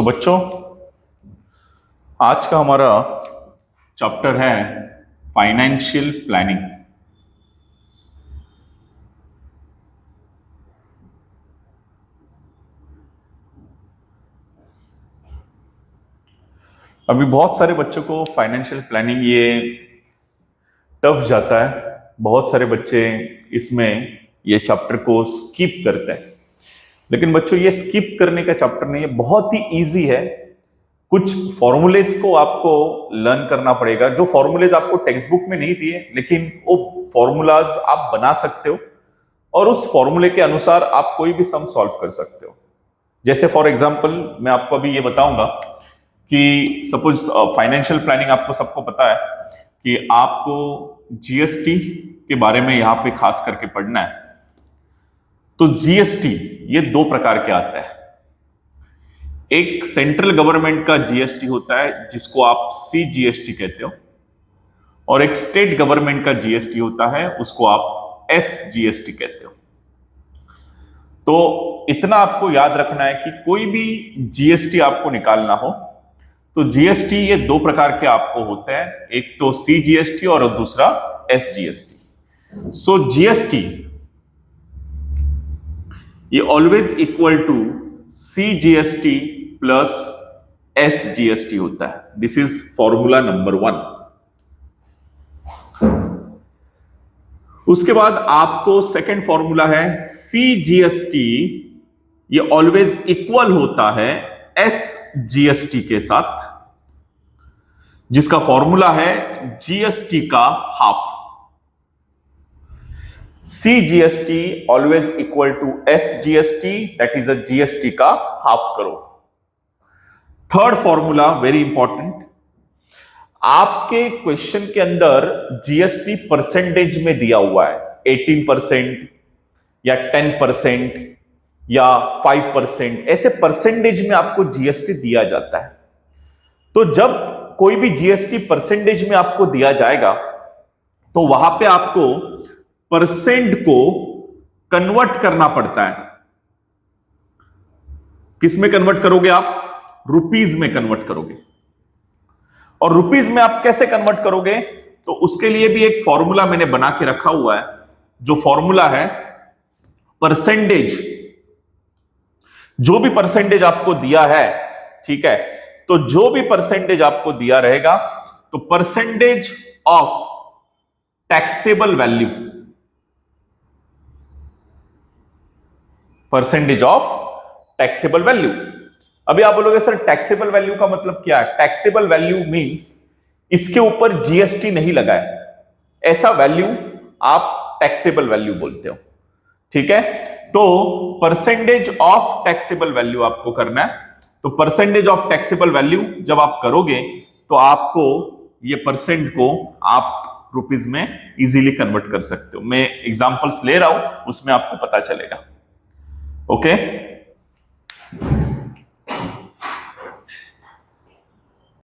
बच्चों, आज का हमारा चैप्टर है फाइनेंशियल प्लानिंग। अभी बहुत सारे बच्चों को फाइनेंशियल प्लानिंग ये टफ जाता है। बहुत सारे बच्चे इसमें ये चैप्टर को स्किप करते हैं, लेकिन बच्चों ये स्किप करने का चैप्टर नहीं है, बहुत ही इजी है। कुछ फॉर्मूलेज को आपको लर्न करना पड़ेगा, जो फॉर्मूलेज आपको टेक्स्ट बुक में नहीं दिए, लेकिन वो फॉर्मूलाज आप बना सकते हो और उस फॉर्मूले के अनुसार आप कोई भी सम सॉल्व कर सकते हो। जैसे फॉर एग्जांपल मैं आपको अभी ये बताऊंगा कि सपोज फाइनेंशियल प्लानिंग आपको सबको पता है कि आपको जीएसटी के बारे में यहां पे खास करके पढ़ना है। तो जीएसटी ये दो प्रकार के आता है। एक सेंट्रल गवर्नमेंट का जीएसटी होता है जिसको आप सीजीएसटी कहते हो, और एक स्टेट गवर्नमेंट का जीएसटी होता है उसको आप एसजीएसटी कहते हो। तो इतना आपको याद रखना है कि कोई भी जीएसटी आपको निकालना हो तो जीएसटी ये दो प्रकार के आपको होते हैं, एक तो सीजीएसटी और दूसरा एसजीएसटी। सो जीएसटी ये always equal to CGST plus SGST होता है। This is formula number 1। उसके बाद आपको सेकंड फॉर्मूला है सीजीएसटी ये ऑलवेज इक्वल होता है एसजीएसटी के साथ, जिसका फॉर्मूला है जीएसटी का half. CGST always equal to SGST, that is a GST का हाफ करो। थर्ड फॉर्मूला वेरी इंपॉर्टेंट, आपके क्वेश्चन के अंदर जीएसटी परसेंटेज में दिया हुआ है 18% या 10% या 5%, ऐसे परसेंटेज में आपको जीएसटी दिया जाता है। तो जब कोई भी जीएसटी परसेंटेज में आपको दिया जाएगा तो वहां पे आपको परसेंट को कन्वर्ट करना पड़ता है। किस में कन्वर्ट करोगे आप? रुपीज में कन्वर्ट करोगे। और रुपीज में आप कैसे कन्वर्ट करोगे? तो उसके लिए भी एक फॉर्मूला मैंने बना के रखा हुआ है, जो फॉर्मूला है परसेंटेज। जो भी परसेंटेज आपको दिया है, ठीक है, तो जो भी परसेंटेज आपको दिया रहेगा तो percentage of taxable value, percentage of taxable value. अभी आप बोलोगे सर टैक्सेबल वैल्यू का मतलब क्या है? टैक्सेबल वैल्यू मींस इसके ऊपर जीएसटी नहीं लगा है, ऐसा वैल्यू आप टैक्सेबल वैल्यू बोलते हो, ठीक है। तो परसेंटेज ऑफ टैक्सेबल वैल्यू आपको करना है। तो परसेंटेज ऑफ टैक्सेबल वैल्यू जब आप करोगे तो आपको ये परसेंट को आप रुपीज में इजीली कन्वर्ट कर सकते हो। मैं एग्जांपल्स ले रहा हूं, उसमें आपको पता चलेगा। ओके